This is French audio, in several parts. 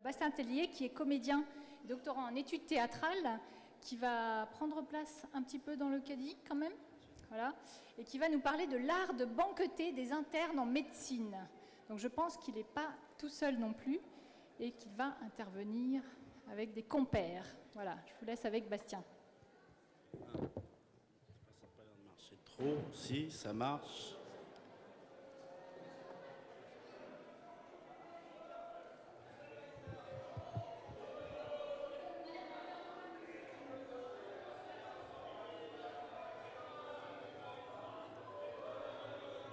Bastien Tellier, qui est comédien et doctorant en études théâtrales, qui va prendre place un petit peu dans le caddie quand même, voilà, et qui va nous parler de l'art de banqueter des internes en médecine. Donc je pense qu'il n'est pas tout seul non plus et qu'il va intervenir avec des compères. Voilà, je vous laisse avec Bastien. Ça n'a pas l'air de marcher trop, si, ça marche.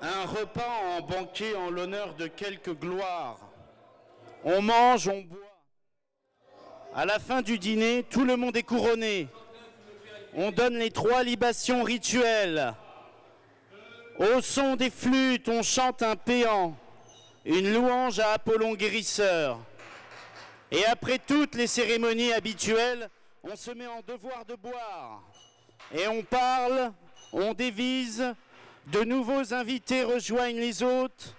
Un repas en banquet en l'honneur de quelques gloires. On mange, on boit. À la fin du dîner, tout le monde est couronné. On donne les 3 libations rituelles. Au son des flûtes, on chante un péant, une louange à Apollon guérisseur. Et après toutes les cérémonies habituelles, on se met en devoir de boire. Et on parle, on dévise. De nouveaux invités rejoignent les hôtes.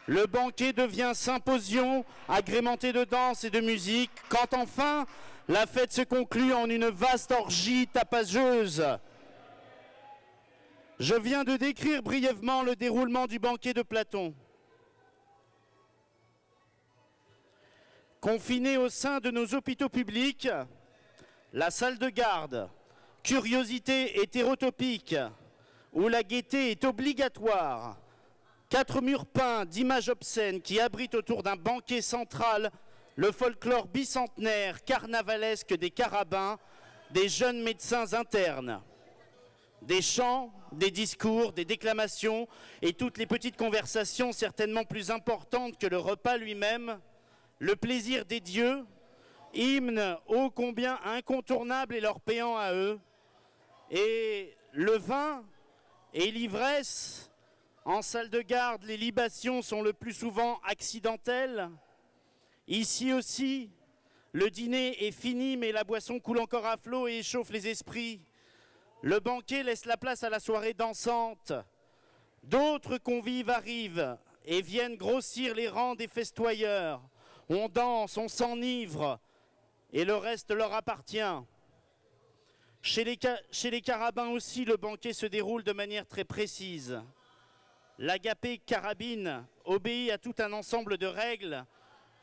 Le banquet devient symposion, agrémenté de danse et de musique, quand enfin, la fête se conclut en une vaste orgie tapageuse. Je viens de décrire brièvement le déroulement du banquet de Platon. Confinés au sein de nos hôpitaux publics, la salle de garde, curiosité hétérotopique, où la gaieté est obligatoire, 4 murs peints d'images obscènes qui abritent autour d'un banquet central le folklore bicentenaire carnavalesque des carabins, des jeunes médecins internes. Des chants, des discours, des déclamations et toutes les petites conversations certainement plus importantes que le repas lui-même, le plaisir des dieux, hymne ô combien incontournable et leur péant à eux, et le vin et l'ivresse. En salle de garde, les libations sont le plus souvent accidentelles. Ici aussi, le dîner est fini, mais la boisson coule encore à flot et échauffe les esprits. Le banquet laisse la place à la soirée dansante. D'autres convives arrivent et viennent grossir les rangs des festoyeurs. On danse, on s'enivre, et le reste leur appartient. Chez les carabins aussi, le banquet se déroule de manière très précise. L'agapé carabine obéit à tout un ensemble de règles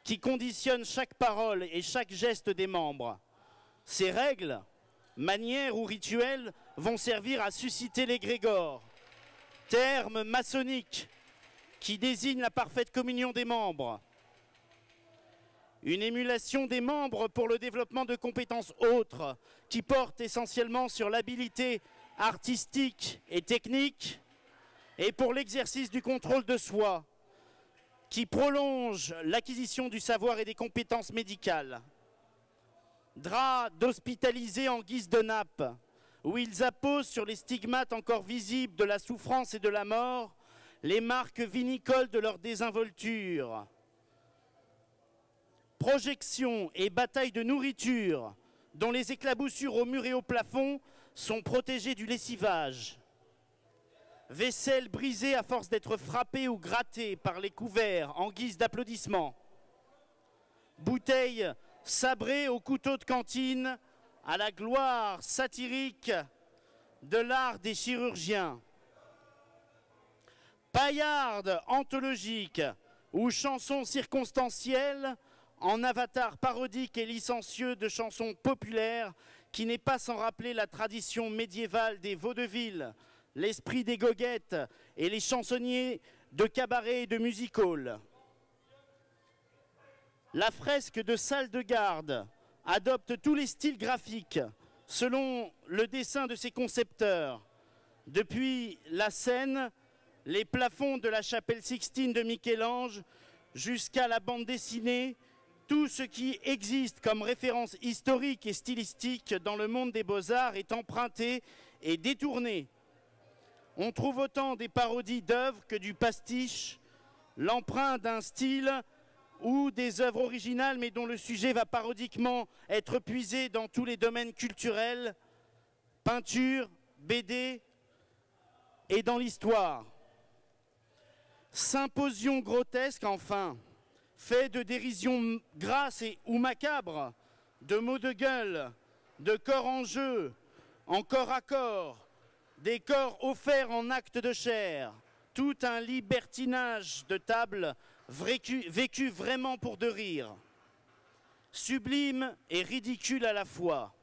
qui conditionnent chaque parole et chaque geste des membres. Ces règles, manières ou rituels, vont servir à susciter l'égrégore, terme maçonnique qui désigne la parfaite communion des membres. Une émulation des membres pour le développement de compétences autres qui portent essentiellement sur l'habilité artistique et technique et pour l'exercice du contrôle de soi qui prolonge l'acquisition du savoir et des compétences médicales. Draps d'hospitalisés en guise de nappe où ils apposent sur les stigmates encore visibles de la souffrance et de la mort les marques vinicoles de leur désinvolture. Projections et batailles de nourriture dont les éclaboussures au mur et au plafond sont protégées du lessivage. Vaisselle brisée à force d'être frappée ou grattée par les couverts en guise d'applaudissements. Bouteilles sabrées au couteau de cantine à la gloire satirique de l'art des chirurgiens. Paillardes anthologiques ou chansons circonstancielles en avatar parodique et licencieux de chansons populaires qui n'est pas sans rappeler la tradition médiévale des vaudevilles, l'esprit des goguettes et les chansonniers de cabaret et de music-hall. La fresque de salle de garde adopte tous les styles graphiques selon le dessin de ses concepteurs. Depuis la scène, les plafonds de la chapelle Sixtine de Michel-Ange jusqu'à la bande dessinée, tout ce qui existe comme référence historique et stylistique dans le monde des beaux-arts est emprunté et détourné. On trouve autant des parodies d'œuvres que du pastiche, l'emprunt d'un style ou des œuvres originales mais dont le sujet va parodiquement être puisé dans tous les domaines culturels, peinture, BD et dans l'histoire. Symposion grotesque enfin, fait de dérision grasses ou macabres, de mots de gueule, de corps en jeu, en corps à corps, des corps offerts en acte de chair, tout un libertinage de table vécu vraiment pour de rire, sublime et ridicule à la fois.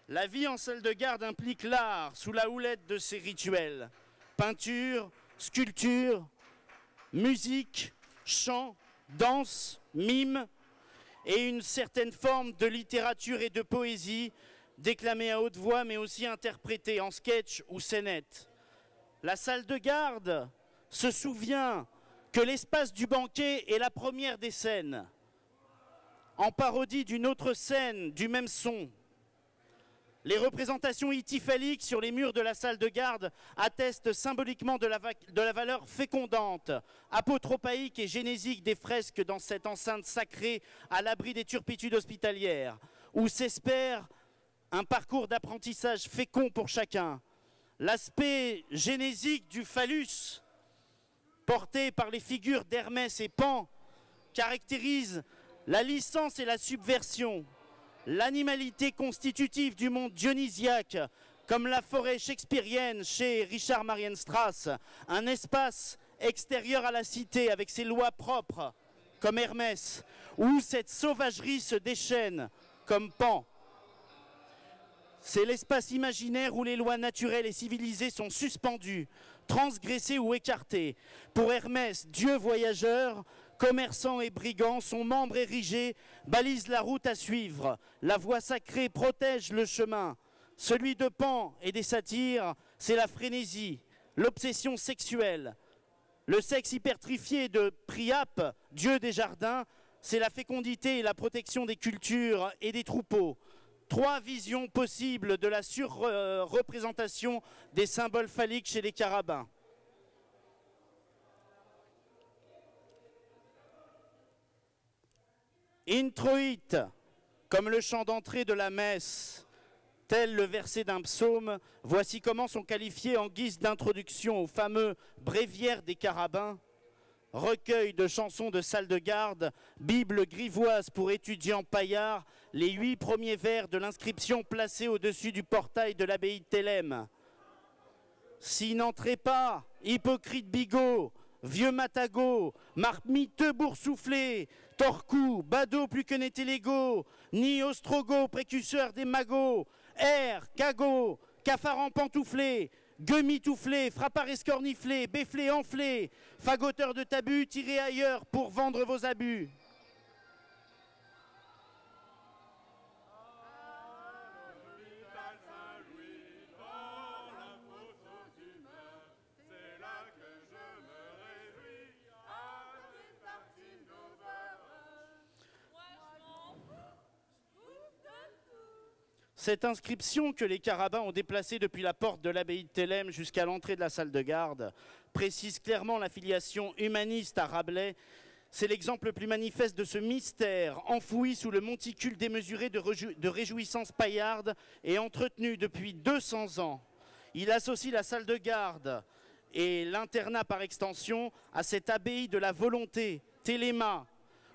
La vie en salle de garde implique l'art sous la houlette de ces rituels. Peinture, sculpture, musique, chant, danse, mime et une certaine forme de littérature et de poésie déclamée à haute voix mais aussi interprétée en sketch ou scénette. La salle de garde se souvient que l'espace du banquet est la première des scènes, en parodie d'une autre scène du même son. Les représentations ityphalliques sur les murs de la salle de garde attestent symboliquement de la valeur fécondante, apotropaïque et génésique des fresques dans cette enceinte sacrée à l'abri des turpitudes hospitalières, où s'espère un parcours d'apprentissage fécond pour chacun. L'aspect génésique du phallus, porté par les figures d'Hermès et Pan, caractérise la licence et la subversion. L'animalité constitutive du monde dionysiaque, comme la forêt shakespearienne chez Richard Marienstrass, un espace extérieur à la cité avec ses lois propres, comme Hermès, où cette sauvagerie se déchaîne, comme Pan. C'est l'espace imaginaire où les lois naturelles et civilisées sont suspendues, transgressées ou écartées. Pour Hermès, dieu voyageur, commerçants et brigands, son membre érigé balise la route à suivre. La voie sacrée protège le chemin. Celui de Pan et des satyres, c'est la frénésie, l'obsession sexuelle. Le sexe hypertrifié de Priape, dieu des jardins, c'est la fécondité et la protection des cultures et des troupeaux. Trois visions possibles de la surreprésentation des symboles phalliques chez les carabins. Introit, comme le chant d'entrée de la messe, tel le verset d'un psaume, voici comment sont qualifiés en guise d'introduction au fameux bréviaire des carabins, recueil de chansons de salle de garde, Bible grivoise pour étudiants paillards, les 8 premiers vers de l'inscription placée au-dessus du portail de l'abbaye de Thélème. Si n'entrez pas, hypocrite bigot, vieux matagot, marmiteux boursouflé, torcou, badaud plus que n'était l'ego, ni ostrogo, précurseur des magots, air, cagot, cafard en pantouflé, gueux mitouflé, frappard escorniflé, béflé enflé, fagoteur de tabus, tiré ailleurs pour vendre vos abus. Cette inscription que les carabins ont déplacée depuis la porte de l'abbaye de Thélème jusqu'à l'entrée de la salle de garde précise clairement la filiation humaniste à Rabelais. C'est l'exemple le plus manifeste de ce mystère enfoui sous le monticule démesuré de réjouissances paillardes et entretenu depuis 200 ans. Il associe la salle de garde et l'internat par extension à cette abbaye de la volonté, Téléma,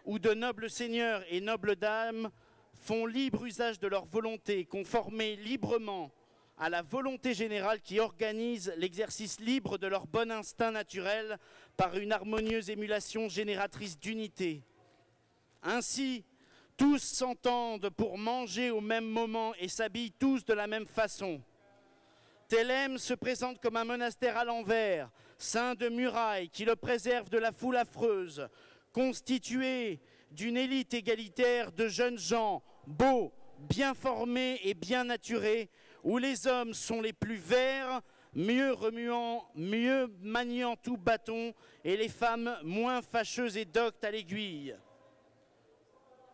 où de nobles seigneurs et nobles dames font libre usage de leur volonté, conformés librement à la volonté générale qui organise l'exercice libre de leur bon instinct naturel par une harmonieuse émulation génératrice d'unité. Ainsi, tous s'entendent pour manger au même moment et s'habillent tous de la même façon. Thélème se présente comme un monastère à l'envers, ceint de murailles qui le préservent de la foule affreuse, constitué d'une élite égalitaire de jeunes gens, beaux, bien formés et bien naturés, où les hommes sont les plus verts, mieux remuant, mieux maniant tout bâton, et les femmes moins fâcheuses et doctes à l'aiguille.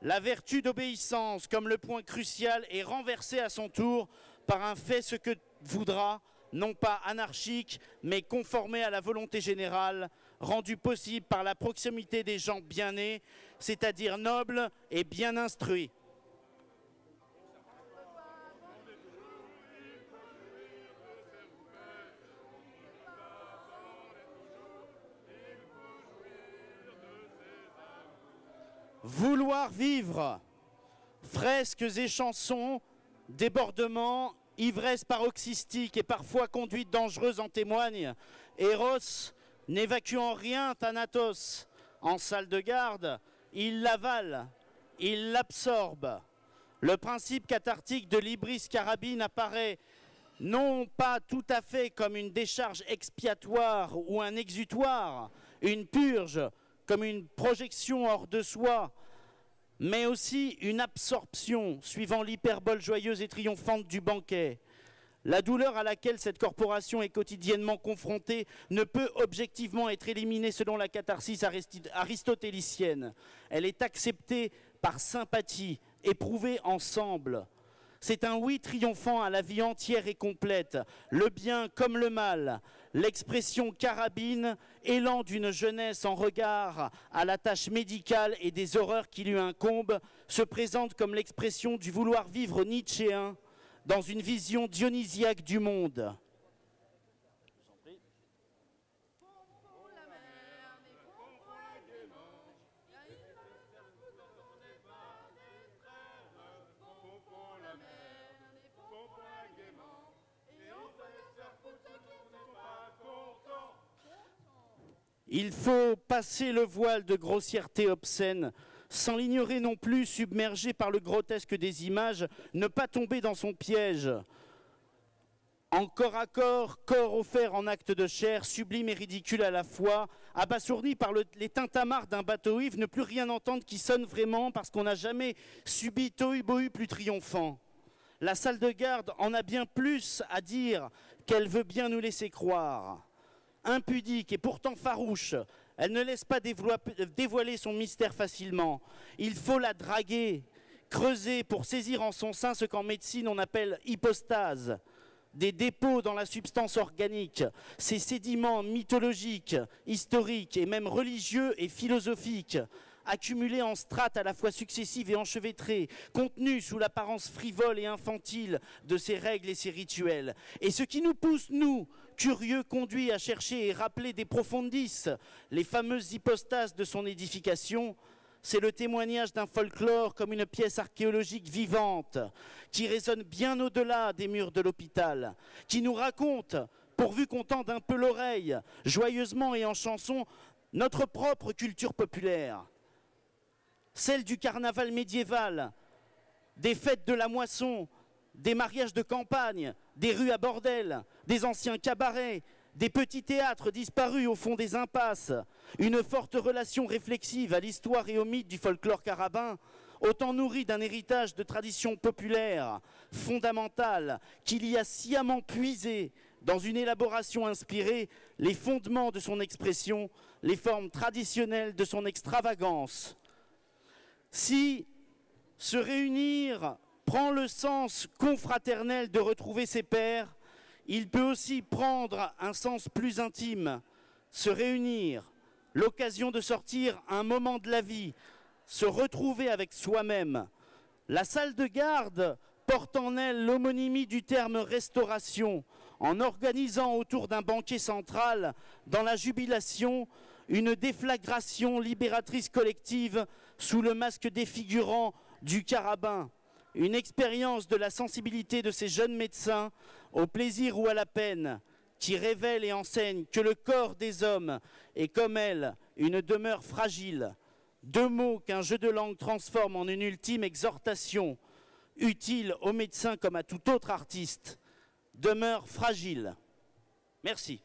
La vertu d'obéissance, comme le point crucial, est renversée à son tour par un fait ce que voudra, non pas anarchique, mais conformé à la volonté générale, rendu possible par la proximité des gens bien nés, c'est-à-dire nobles et bien instruits. Vouloir vivre. Fresques et chansons, débordements, ivresse paroxystique et parfois conduite dangereuse en témoignent. Eros, n'évacuant rien Thanatos en salle de garde, il l'avale, il l'absorbe. Le principe cathartique de l'hybris carabine apparaît non pas tout à fait comme une décharge expiatoire ou un exutoire, une purge, comme une projection hors de soi, mais aussi une absorption, suivant l'hyperbole joyeuse et triomphante du banquet. La douleur à laquelle cette corporation est quotidiennement confrontée ne peut objectivement être éliminée selon la catharsis aristotélicienne. Elle est acceptée par sympathie, éprouvée ensemble. C'est un oui triomphant à la vie entière et complète, le bien comme le mal. L'expression carabine, élan d'une jeunesse en regard à la tâche médicale et des horreurs qui lui incombent, se présente comme l'expression du vouloir vivre nietzschéen dans une vision dionysiaque du monde. Il faut passer le voile de grossièreté obscène, sans l'ignorer non plus, submergé par le grotesque des images, ne pas tomber dans son piège. En corps à corps, corps offert en acte de chair, sublime et ridicule à la fois, abasourdi par les tintamarres d'un bateau ivre, ne plus rien entendre qui sonne vraiment parce qu'on n'a jamais subi tohu-bohu plus triomphant. La salle de garde en a bien plus à dire qu'elle veut bien nous laisser croire. Impudique et pourtant farouche, elle ne laisse pas dévoiler son mystère facilement. Il faut la draguer, creuser pour saisir en son sein ce qu'en médecine on appelle hypostase, des dépôts dans la substance organique, ces sédiments mythologiques, historiques et même religieux et philosophiques, accumulés en strates à la fois successives et enchevêtrées, contenus sous l'apparence frivole et infantile de ces règles et ces rituels. Et ce qui nous pousse, nous, curieux, conduits à chercher et rappeler des profondis les fameuses hypostases de son édification, c'est le témoignage d'un folklore comme une pièce archéologique vivante, qui résonne bien au-delà des murs de l'hôpital, qui nous raconte, pourvu qu'on tende un peu l'oreille, joyeusement et en chanson, notre propre culture populaire. Celle du carnaval médiéval, des fêtes de la moisson, des mariages de campagne, des rues à bordel, des anciens cabarets, des petits théâtres disparus au fond des impasses, une forte relation réflexive à l'histoire et au mythe du folklore carabin, autant nourri d'un héritage de tradition populaire, fondamentale, qu'il y a sciemment puisé dans une élaboration inspirée les fondements de son expression, les formes traditionnelles de son extravagance. Si se réunir prend le sens confraternel de retrouver ses pairs, il peut aussi prendre un sens plus intime, se réunir, l'occasion de sortir un moment de la vie, se retrouver avec soi-même. La salle de garde porte en elle l'homonymie du terme restauration, en organisant autour d'un banquet central, dans la jubilation, une déflagration libératrice collective sous le masque défigurant du carabin, une expérience de la sensibilité de ces jeunes médecins, au plaisir ou à la peine, qui révèle et enseigne que le corps des hommes est comme elle, une demeure fragile. Deux mots qu'un jeu de langue transforme en une ultime exhortation, utile aux médecins comme à tout autre artiste. Demeure fragile. Merci.